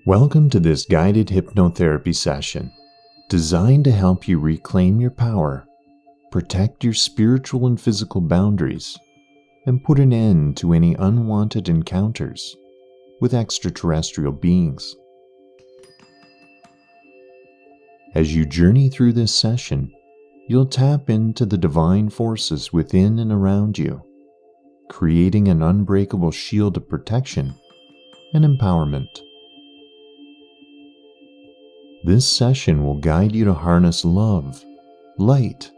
Welcome to this guided hypnotherapy session, designed to help you reclaim your power, protect your spiritual and physical boundaries, and put an end to any unwanted encounters with extraterrestrial beings. As you journey through this session, you'll tap into the divine forces within and around you, creating an unbreakable shield of protection and empowerment. This session will guide you to harness love, light,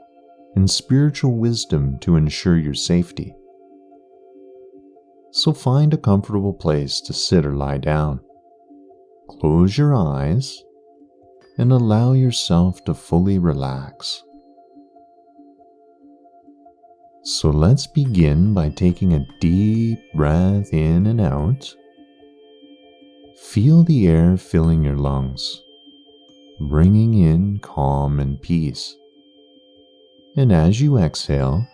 and spiritual wisdom to ensure your safety. So find a comfortable place to sit or lie down. Close your eyes and allow yourself to fully relax. So let's begin by taking a deep breath in and out. Feel the air filling your lungs, bringing in calm and peace. And as you exhale,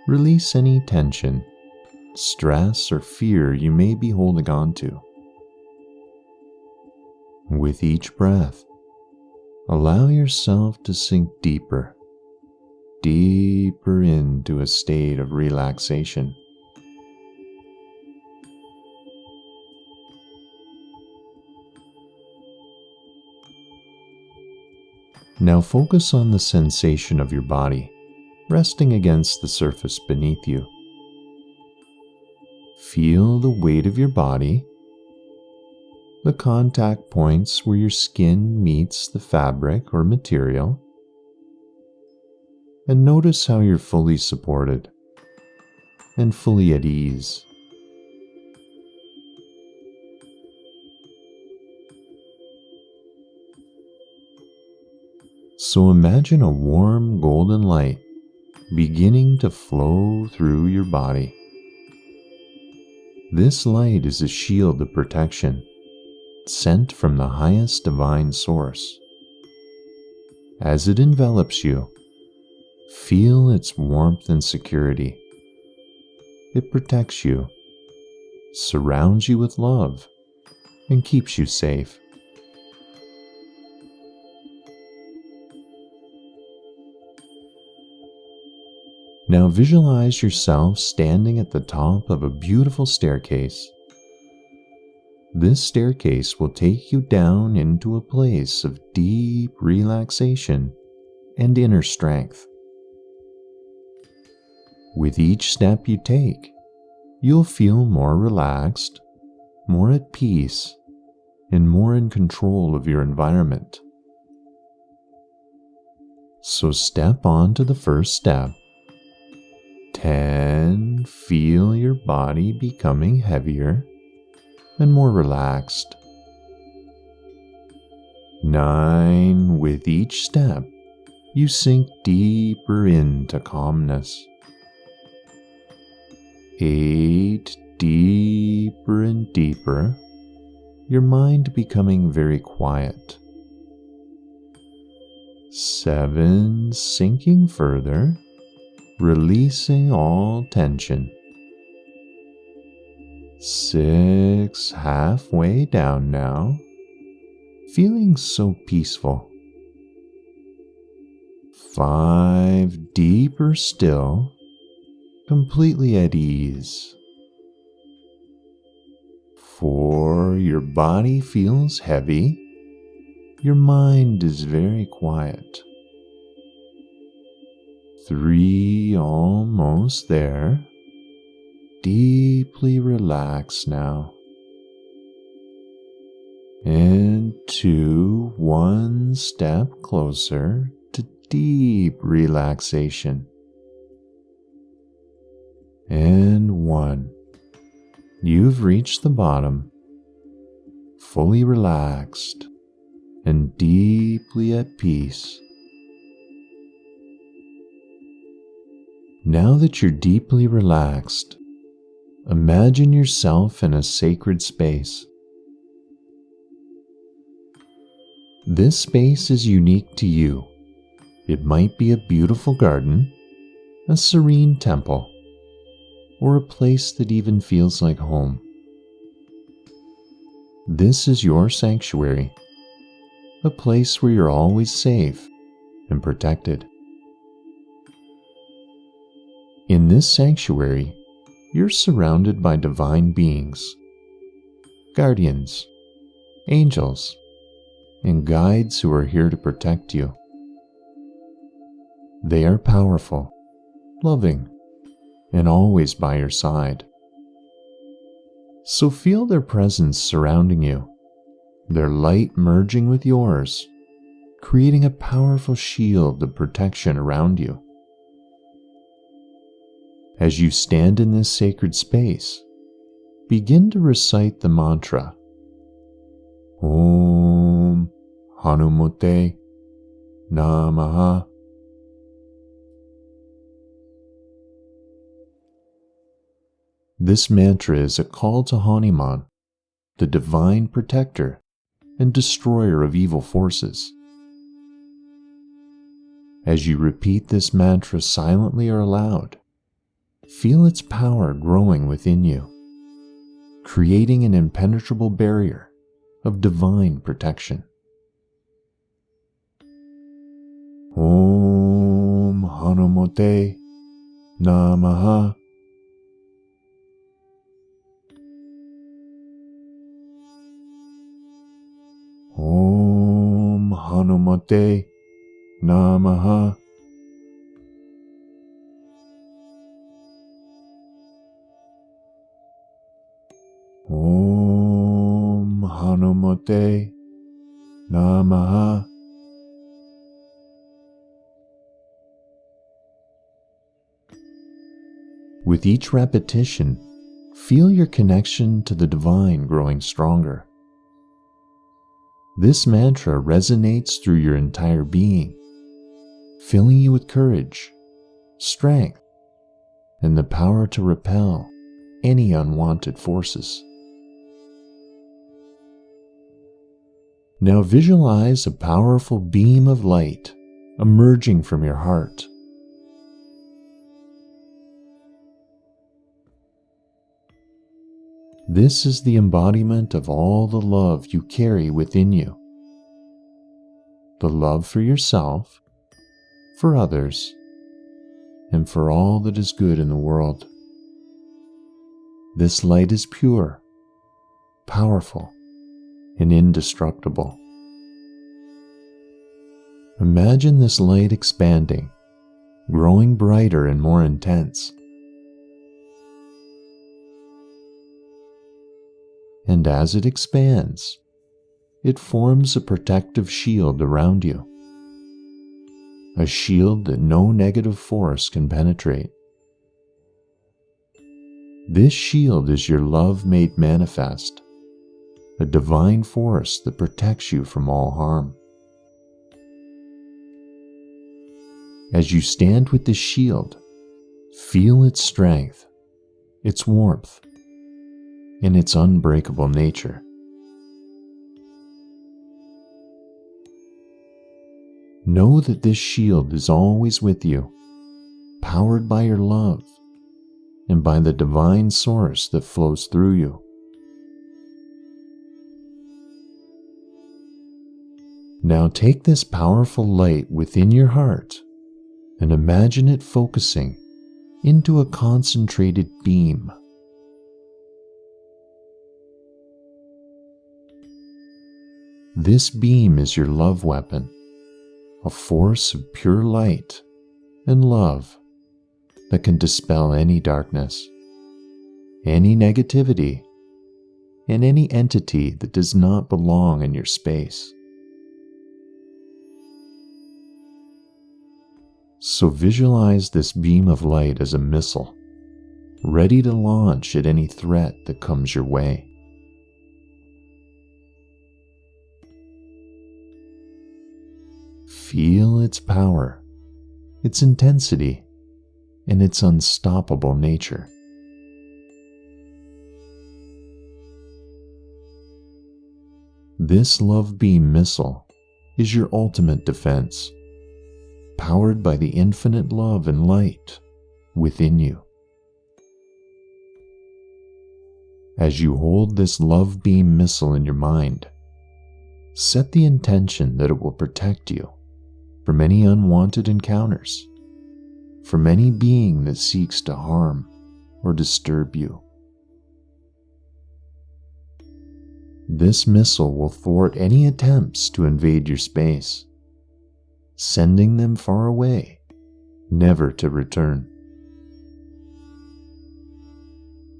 release any tension, stress, or fear you may be holding on to. With each breath, allow yourself to sink deeper into a state of relaxation. Now focus on the sensation of your body resting against the surface beneath you. Feel the weight of your body, the contact points where your skin meets the fabric or material, and notice how you're fully supported and fully at ease. So imagine a warm golden light beginning to flow through your body. This light is a shield of protection sent from the highest divine source. As it envelops you, feel its warmth and security. It protects you, surrounds you with love, and keeps you safe. Now visualize yourself standing at the top of a beautiful staircase. This staircase will take you down into a place of deep relaxation and inner strength. With each step you take, you'll feel more relaxed, more at peace, and more in control of your environment. So step on to the first step. 10. Feel your body becoming heavier and more relaxed. 9. With each step, you sink deeper into calmness. 8. Deeper and deeper, your mind becoming very quiet. 7. Sinking further, releasing all tension. 6. Halfway down now, feeling so peaceful. 5. Deeper still, completely at ease. 4. Your body feels heavy. Your mind is very quiet. 3. Almost there. Deeply relaxed now. And 2. One step closer to deep relaxation. And 1. You've reached the bottom, fully relaxed and deeply at peace. Now that you're deeply relaxed, imagine yourself in a sacred space. This space is unique to you. It might be a beautiful garden, a serene temple, or a place that even feels like home. This is your sanctuary, a place where you're always safe and protected. In this sanctuary, you're surrounded by divine beings, guardians, angels, and guides who are here to protect you. They are powerful, loving, and always by your side. So feel their presence surrounding you, their light merging with yours, creating a powerful shield of protection around you. As you stand in this sacred space, begin to recite the mantra, Om Hanumate Namaha. This mantra is a call to Hanuman, the divine protector and destroyer of evil forces. As you repeat this mantra silently or aloud, feel its power growing within you, creating an impenetrable barrier of divine protection. Om Hanumate Namaha. Om Hanumate Namaha. Om Hanumate Namaha. With each repetition, feel your connection to the divine growing stronger. This mantra resonates through your entire being, filling you with courage, strength, and the power to repel any unwanted forces. Now visualize a powerful beam of light emerging from your heart. This is the embodiment of all the love you carry within you. The love for yourself, for others, and for all that is good in the world. This light is pure, powerful, and indestructible. Imagine this light expanding, growing brighter and more intense. And as it expands, it forms a protective shield around you. A shield that no negative force can penetrate. This shield is your love made manifest, a divine force that protects you from all harm. As you stand with this shield, feel its strength, its warmth, and its unbreakable nature. Know that this shield is always with you, powered by your love and by the divine source that flows through you. Now take this powerful light within your heart and imagine it focusing into a concentrated beam. This beam is your love weapon, a force of pure light and love that can dispel any darkness, any negativity, and any entity that does not belong in your space. So visualize this beam of light as a missile, ready to launch at any threat that comes your way. Feel its power, its intensity, and its unstoppable nature. This love beam missile is your ultimate defense, powered by the infinite love and light within you. As you hold this love beam missile in your mind, set the intention that it will protect you from any unwanted encounters, from any being that seeks to harm or disturb you. This missile will thwart any attempts to invade your space, sending them far away, never to return.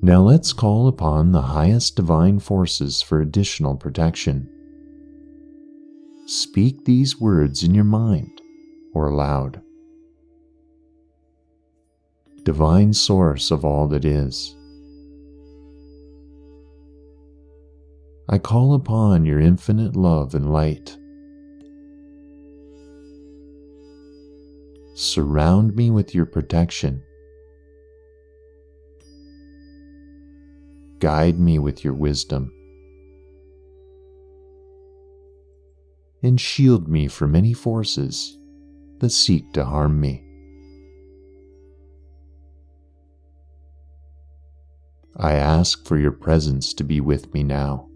Now let's call upon the highest divine forces for additional protection. Speak these words in your mind or aloud. Divine Source of all that is, I call upon your infinite love and light. Surround me with your protection. Guide me with your wisdom. And shield me from any forces that seek to harm me. I ask for your presence to be with me now,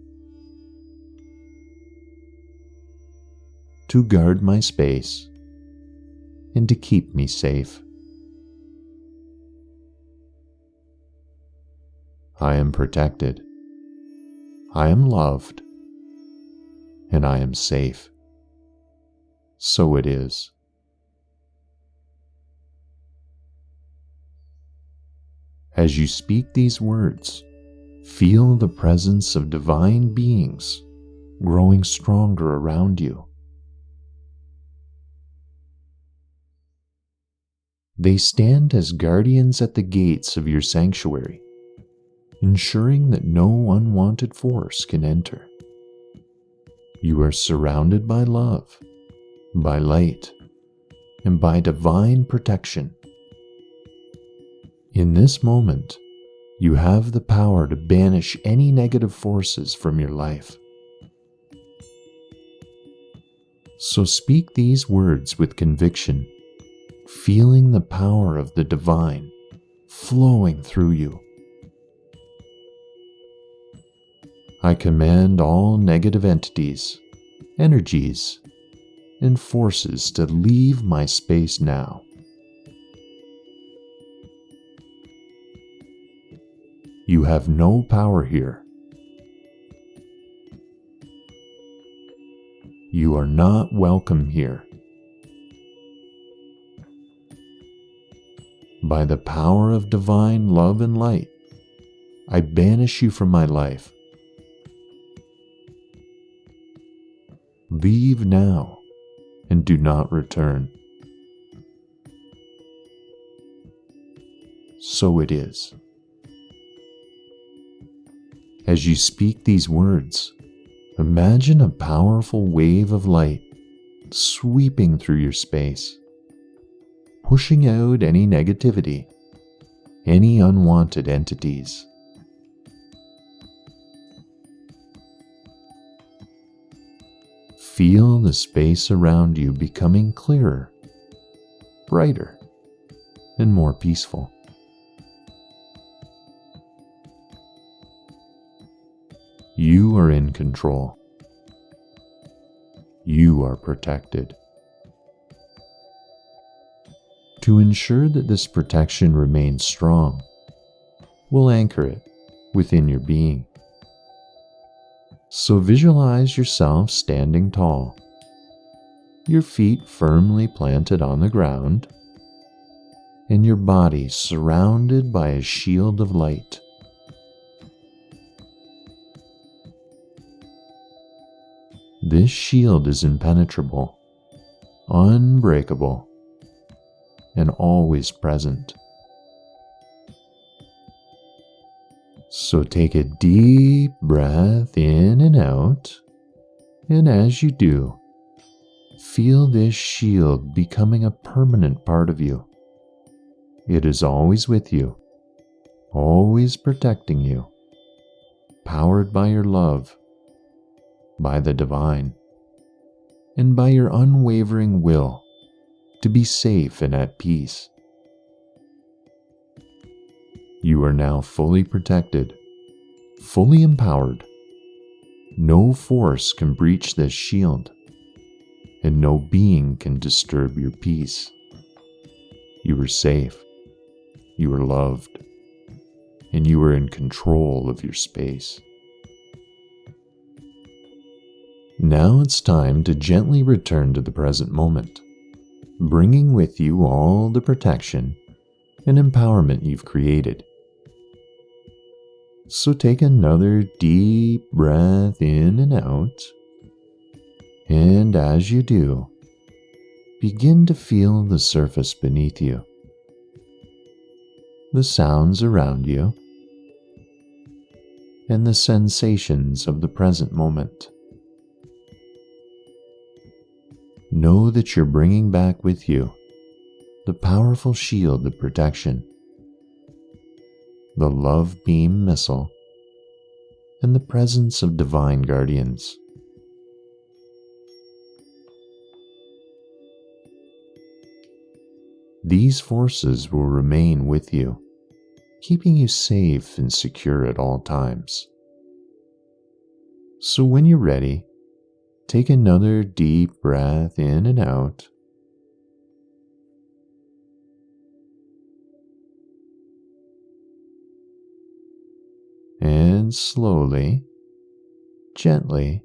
to guard my space and to keep me safe. I am protected, I am loved, and I am safe. So it is. As you speak these words, feel the presence of divine beings growing stronger around you. They stand as guardians at the gates of your sanctuary, ensuring that no unwanted force can enter. You are surrounded by love, by light, and by divine protection. In this moment, you have the power to banish any negative forces from your life. So speak these words with conviction, feeling the power of the divine flowing through you. I command all negative entities, energies, and forces to leave my space now. You have no power here. You are not welcome here. By the power of divine love and light, I banish you from my life. Leave now and do not return. So it is. As you speak these words, imagine a powerful wave of light sweeping through your space, pushing out any negativity, any unwanted entities. Feel the space around you becoming clearer, brighter, and more peaceful. You are in control. You are protected. To ensure that this protection remains strong, we'll anchor it within your being. So visualize yourself standing tall, your feet firmly planted on the ground, and your body surrounded by a shield of light. This shield is impenetrable, unbreakable, and always present. So take a deep breath in and out, and as you do, feel this shield becoming a permanent part of you. It is always with you, always protecting you, powered by your love, by the divine, and by your unwavering will to be safe and at peace. You are now fully protected, fully empowered. No force can breach this shield, and no being can disturb your peace. You are safe, you are loved, and you are in control of your space. Now it's time to gently return to the present moment, bringing with you all the protection and empowerment you've created. So take another deep breath in and out, and as you do, begin to feel the surface beneath you, the sounds around you, and the sensations of the present moment. Know that you're bringing back with you the powerful shield of protection, the love beam missile, and the presence of divine guardians. These forces will remain with you, keeping you safe and secure at all times. So when you're ready, take another deep breath in and out. And slowly, gently,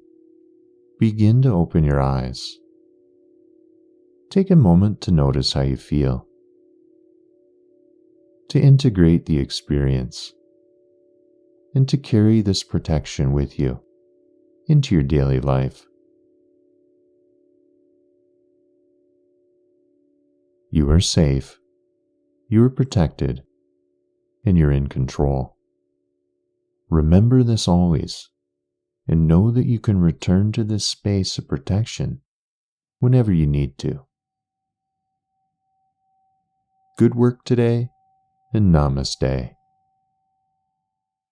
begin to open your eyes. Take a moment to notice how you feel, to integrate the experience, and to carry this protection with you into your daily life. You are safe, you are protected, and you're in control. Remember this always, and know that you can return to this space of protection whenever you need to. Good work today, and namaste.